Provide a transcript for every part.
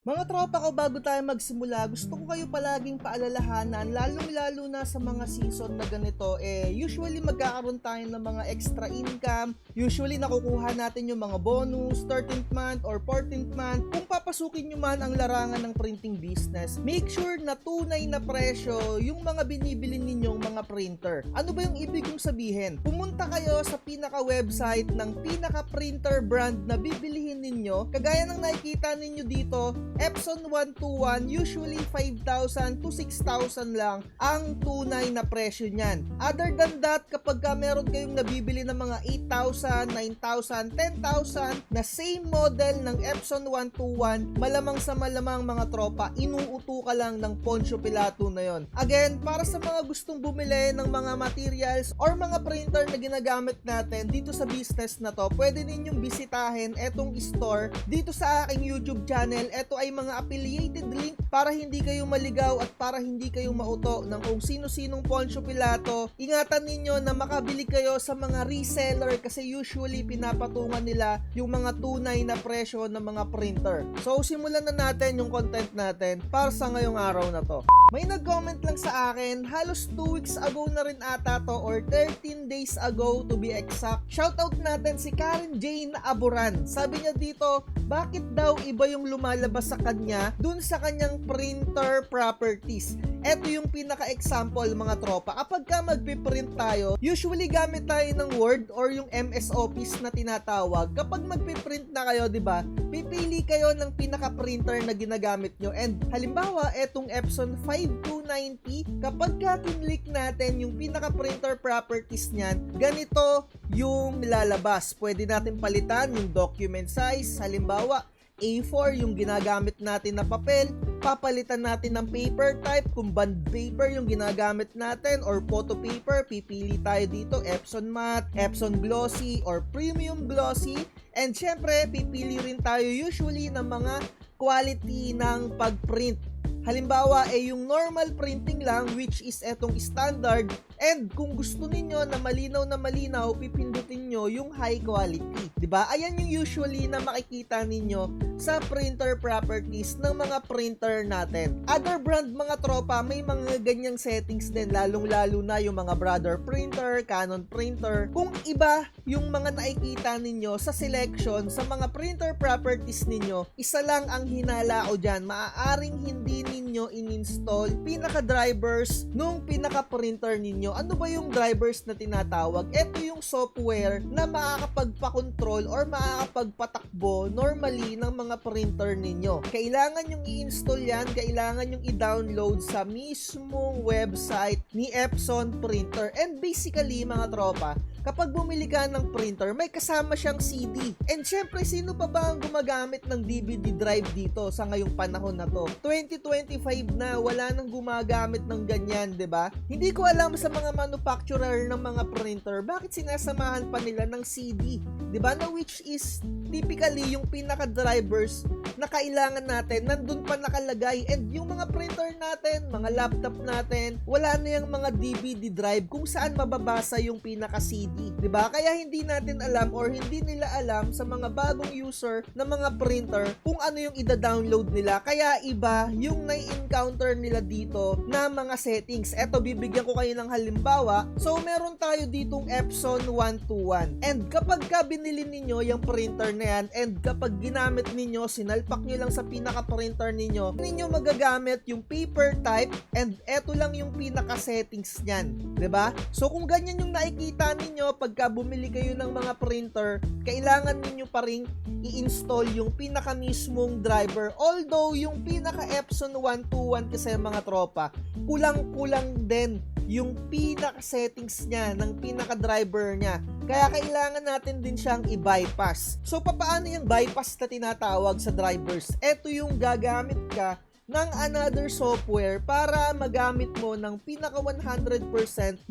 Mga tropa ko, bago tayo magsimula, gusto ko kayo palaging paalalahanan, lalong-lalo na sa mga season na ganito, usually magkakaroon tayo ng mga extra income, usually nakukuha natin yung mga bonus, 13th month or 14th month. Kung papasukin nyo man ang larangan ng printing business, make sure na tunay na presyo yung mga binibili ninyong mga printer. Ano ba yung ibig kong sabihin? Pumunta kayo sa pinaka-website ng pinaka-printer brand na bibilihin ninyo, kagaya ng nakikita ninyo dito, Epson 121, usually 5,000 to 6,000 lang ang tunay na presyo niyan. Other than that, kapag meron kayong nabibili ng mga 8,000, 9,000, 10,000 na same model ng Epson 121, malamang sa malamang mga tropa, inuuto ka lang ng Poncio Pilato na yon. Again, para sa mga gustong bumili ng mga materials or mga printer na ginagamit natin dito sa business na to, pwede ninyong bisitahin etong store dito sa aking YouTube channel. Ito ay mga affiliated link para hindi kayo maligaw at para hindi kayo mauto ng kung sino-sinong Poncio Pilato. Ingatan ninyo na makabili kayo sa mga reseller kasi usually pinapatungan nila yung mga tunay na presyo ng mga printer. So simulan na natin yung content natin para sa ngayong araw na to. May nag-comment lang sa akin, halos 2 weeks ago na rin ata to or 13 days ago to be exact. Shoutout natin si Karen Jane Aburan. Sabi niya dito, bakit daw iba yung lumalabas sa kanya dun sa kanyang printer properties? Ito yung pinaka-example mga tropa. Kapag ka magpiprint tayo, usually gamit tayo ng Word or yung MS Office na tinatawag. Kapag magpiprint na kayo, 'di ba? Pipili kayo ng pinaka-printer na ginagamit nyo. And halimbawa, etong Epson 5290, kapag ka kinlik natin yung pinaka-printer properties niyan, ganito yung lalabas. Pwede natin palitan yung document size. Halimbawa, A4 yung ginagamit natin na papel, papalitan natin ng paper type, kung bond paper yung ginagamit natin or photo paper, pipili tayo dito Epson Matte, Epson Glossy or Premium Glossy, and syempre pipili rin tayo usually ng mga quality ng pagprint. Halimbawa yung normal printing lang, which is etong standard, and kung gusto ninyo na malinaw, pipindutin nyo yung high quality. 'Di ba? Ayan yung usually na makikita ninyo sa printer properties ng mga printer natin. Other brand mga tropa, may mga ganyang settings din, lalong-lalo na yung mga Brother printer, Canon printer. Kung iba yung mga nakikita ninyo sa selection sa mga printer properties ninyo, isa lang ang hinala ko dyan, maaaring hindi ninyo in-install pinaka-drivers nung pinaka-printer ninyo. Ano ba yung drivers na tinatawag? Ito yung software na makakapagpa-control or makakapagpatakbo normally ng mga printer ninyo. Kailangan yung i-install yan, kailangan yung i-download sa mismong website ni Epson Printer. And basically mga tropa, kapag bumili ka ng printer, may kasama siyang CD. And syempre, sino pa ba ang gumagamit ng DVD drive dito sa ngayong panahon na to? 2025 na, wala nang gumagamit ng ganyan, 'di ba? Hindi ko alam sa mga manufacturer ng mga printer, bakit sinasamahan pa nila ng CD? 'Di ba? Na which is typically yung pinaka-drivers na kailangan natin, nandun pa nakalagay. And yung mga printer natin, mga laptop natin, wala na yung mga DVD drive kung saan mababasa yung pinaka-CD. 'Di ba? Kaya hindi natin alam or hindi nila alam sa mga bagong user ng mga printer kung ano yung ida-download nila. Kaya iba yung na-encounter nila dito na mga settings. Eto, bibigyan ko kayo ng halimbawa. So, meron tayo ditong Epson 121. And kapag ka binili ninyo yung printer na yan, and kapag ginamit ninyo, sinalpak nyo lang sa pinaka-printer ninyo magagamit yung paper type, and eto lang yung pinaka-settings nyan. 'Di ba? So, kung ganyan yung nakikita ninyo, pagka bumili kayo ng mga printer, kailangan ninyo pa ring i-install yung pinaka-mismong driver. Although, yung pinaka-Epson 121 kasi mga tropa, kulang-kulang din yung pinaka-settings niya, ng pinaka-driver niya. Kaya kailangan natin din siyang i-bypass. So, paano yung bypass na tinatawag sa drivers? Ito yung gagamit ka ng another software para magamit mo ng pinaka 100%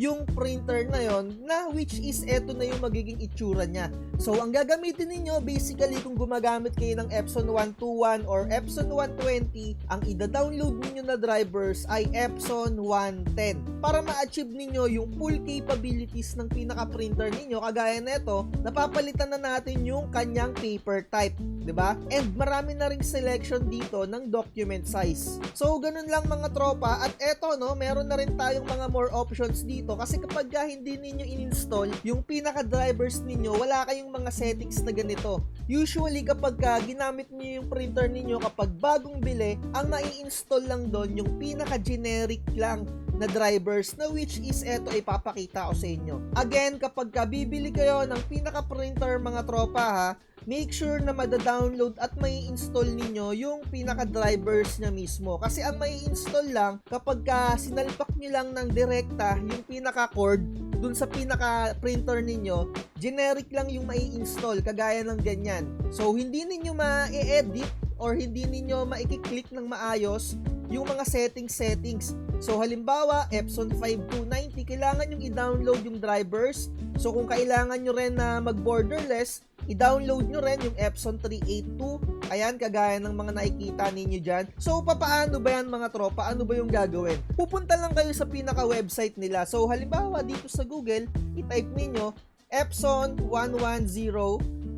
yung printer na yon, na which is eto na yung magiging itsura niya. So ang gagamitin ninyo basically kung gumagamit kayo ng Epson 121 or Epson 120, ang ida-download ninyo na drivers ay Epson 110 para ma-achieve ninyo yung full capabilities ng pinaka printer ninyo. Kagaya nito, napapalitan na natin yung kanyang paper type, 'di ba? And marami na ring selection dito ng document size. So ganun lang mga tropa, at eto no, meron na rin tayong mga more options dito kasi kapag hindi ninyo in-install yung pinaka drivers ninyo, wala kayong mga settings na ganito. Usually kapag ginamit niyo yung printer ninyo kapag bagong bili, ang mai-install lang doon yung pinaka generic lang na drivers, na which is eto ipapakita ko sa inyo. Again, kapag bibili kayo ng pinaka printer mga tropa ha, make sure na mada-download at may install ninyo yung pinaka-drivers niya mismo. Kasi ang may install lang kapag sinalpak nyo lang ng direkta yung pinaka-cord dun sa pinaka-printer ninyo, generic lang yung may install, kagaya ng ganyan. So, hindi ninyo ma-edit or hindi ninyo maikiklik ng maayos yung mga settings. So, halimbawa, Epson 5290, kailangan yung i-download yung drivers. So, kung kailangan nyo rin na mag-borderless, i-download nyo rin yung Epson 382. Ayan, kagaya ng mga nakikita ninyo dyan. So, paano ba yan mga tropa? Ano ba yung gagawin? Pupunta lang kayo sa pinaka-website nila. So, halimbawa, dito sa Google, i-type ninyo Epson 110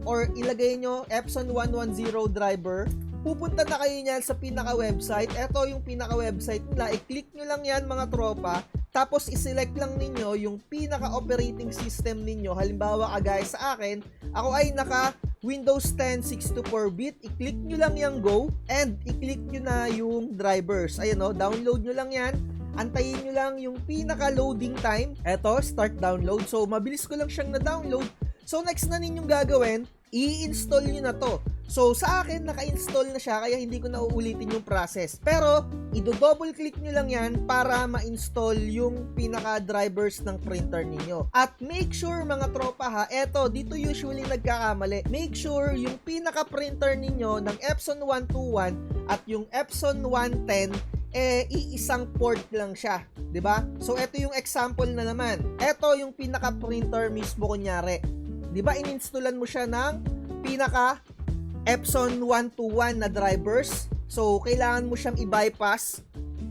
or ilagay nyo Epson 110 driver. Pupunta na kayo niyan sa pinaka-website. Ito yung pinaka-website nila. I-click nyo lang yan mga tropa. Tapos i-select lang ninyo yung pinaka-operating system ninyo. Halimbawa kagaya sa akin, ako ay naka Windows 10 64-bit. I-click nyo lang yung Go and i-click nyo na yung drivers. Ayan o, download nyo lang yan. Antayin nyo lang yung pinaka-loading time. Eto, start download. So, mabilis ko lang siyang na-download. So, next na ninyong gagawin, i-install nyo na to. So, sa akin, naka-install na siya kaya hindi ko na uulitin yung process. Pero, i-double click nyo lang yan para ma-install yung pinaka-drivers ng printer ninyo. At make sure mga tropa ha, eto, dito usually nagkakamali. Make sure yung pinaka-printer ninyo ng Epson 121 at yung Epson 110 iisang port lang siya, 'di ba? So ito yung example na naman. Ito yung pinaka-printer mismo kunyari. 'Di ba ininstallan mo siya ng pinaka Epson 121 na drivers? So kailangan mo siyang i-bypass.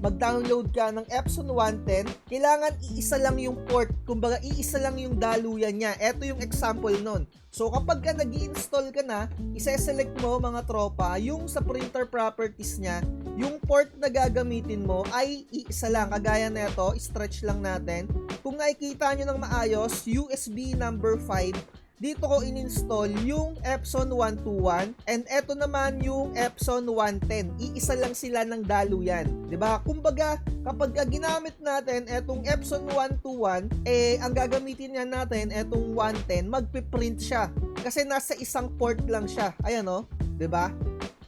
Mag-download ka ng Epson 110, kailangan iisa lang yung port, kumbaga iisa lang yung daluyan niya. Ito yung example nun. So kapag nag-i-install ka na, isa-select mo mga tropa, yung sa printer properties niya, yung port na gagamitin mo ay iisa lang. Kagaya nito, stretch lang natin. Kung nakikita nyo ng maayos, USB number 5, dito ko in-install yung Epson 121 and eto naman yung Epson 110. Iisa lang sila ng daluyan, 'di ba? Kumbaga, kapag ginamit natin etong Epson 121, ang gagamitin niya natin etong 110, magpi-print siya kasi nasa isang port lang siya. Ayan oh, 'di ba?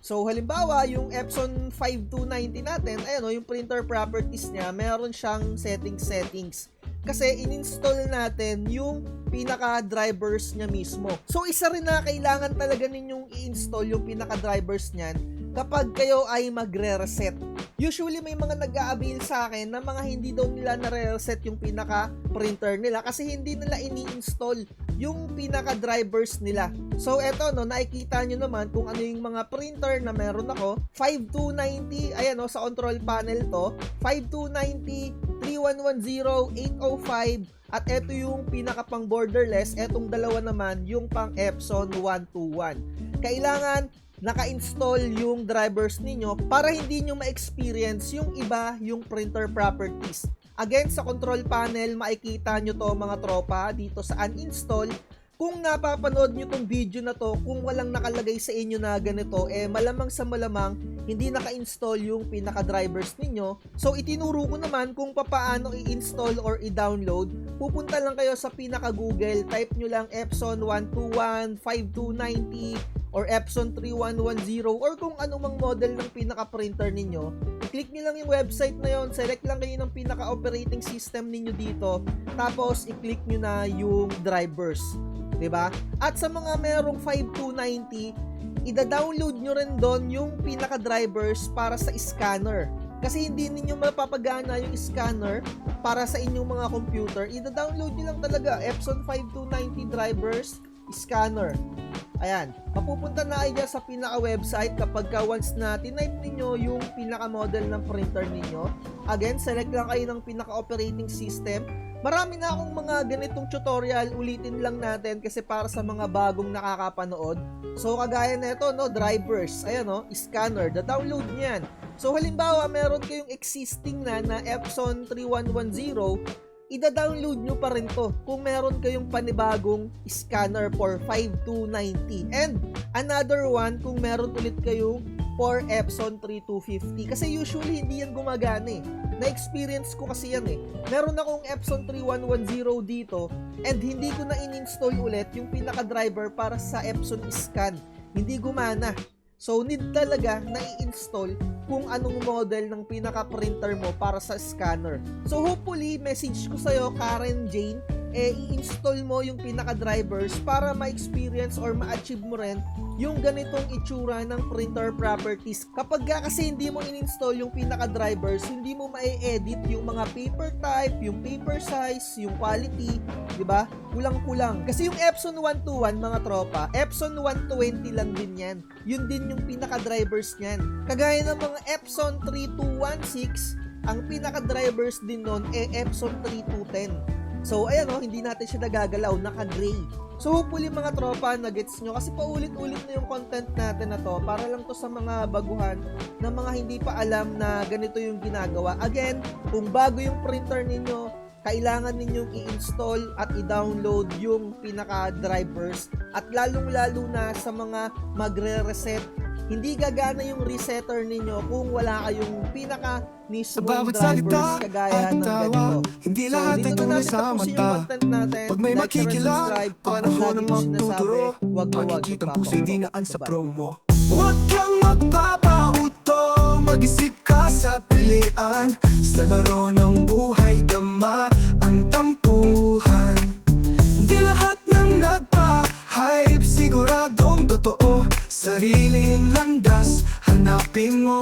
So halimbawa, yung Epson 5290 natin, ayan oh, yung printer properties niya, meron siyang settings. Kasi in-install natin yung pinaka-drivers niya mismo. So isa rin na kailangan talaga ninyong i-install yung pinaka-drivers niyan kapag kayo ay magre-reset. Usually may mga nag-a-avail sa akin na mga hindi daw nila na-reset yung pinaka-printer nila kasi hindi nila ini-install yung pinaka-drivers nila. So eto no, nakikita nyo naman kung ano yung mga printer na meron ako. 5290, ayan no, sa control panel to. 5290, 3110, 805, at eto yung pinaka pang borderless. Etong dalawa naman yung pang Epson 121. Kailangan naka-install yung drivers ninyo para hindi nyo ma-experience yung iba yung printer properties. Again, sa control panel, makikita nyo to mga tropa dito sa uninstall. Kung napapanood nyo tong video na to, kung walang nakalagay sa inyo na ganito, malamang sa malamang hindi naka-install yung pinaka-drivers ninyo. So, itinuro ko naman kung paano i-install or i-download. Pupunta lang kayo sa pinaka-Google, type nyo lang Epson 121, 5290, or Epson 3110, or kung anumang model ng pinaka-printer ninyo. I-click nyo lang yung website na yon, select lang kayo ng pinaka-operating system ninyo dito, tapos i-click nyo na yung drivers. 'Di ba? At sa mga merong 5290, ida-download nyo rin doon yung pinaka-drivers para sa scanner. Kasi hindi ninyo mapapagana yung scanner para sa inyong mga computer. Ida-download nyo lang talaga Epson 5290 drivers scanner. Ayan, mapupunta na kayo sa pinaka-website kapag once na tinype ninyo yung pinaka-model ng printer ninyo. Again, select lang kayo ng pinaka-operating system. Marami na akong mga ganitong tutorial, ulitin lang natin kasi para sa mga bagong nakakapanood. So kagaya na ito, no, drivers, ayan no, scanner, da-download niyan. So halimbawa, meron kayong existing na Epson 3110, ida-download nyo pa rin to kung meron kayong panibagong scanner for 5290. And another one kung meron ulit kayong for Epson 3250. Kasi usually hindi yan gumagana eh. Na-experience ko kasi yan eh. Meron akong Epson 3110 dito and hindi ko na in-install ulit yung pinaka-driver para sa Epson Scan. Hindi gumana. So, need talaga na i-install kung anong model ng pinaka-printer mo para sa scanner. So, hopefully, message ko sa'yo, Karen Jane, i-install mo yung pinaka-drivers para ma-experience or ma-achieve mo rin yung ganitong itsura ng printer properties. Kapag kasi hindi mo in-install yung pinaka-drivers, hindi mo ma-edit yung mga paper type, yung paper size, yung quality, di ba? Kulang-kulang. Kasi yung Epson 121, mga tropa, Epson 120 lang din yan. Yun din yung pinaka-drivers niyan. Kagaya ng mga Epson 3216, ang pinaka-drivers din nun Epson 3210. So, ayan o, hindi natin siya nagagalaw, naka-gray. So, hopefully mga tropa, na-gets nyo. Kasi paulit-ulit na yung content natin na to. Para lang to sa mga baguhan na mga hindi pa alam na ganito yung ginagawa. Again, kung bago yung printer ninyo, kailangan ninyong i-install at i-download yung pinaka-drivers. At lalong-lalo na sa mga magre-reset, hindi gagana yung resetter ninyo kung wala kayong pinaka-mismong drivers kagaya ng ganito. Hindi So, lahat ay dito na tunay natin sa tapusin yung mata. content natin. Pag may Like, share, and makikilala, subscribe. Kung panahon lagi ang yung sinasabi, magtuturo. wag na wag Makikita po magpapakito. hindi naan sa Bye-bye. promo. Huwag kang magpapauto, mag-isip ka sa pilian. Sa laro ng buhay, dama ang tampuhan. Hindi lahat ng nagpa-hype, siguradong totoo. Sariling landas, hanapin mo.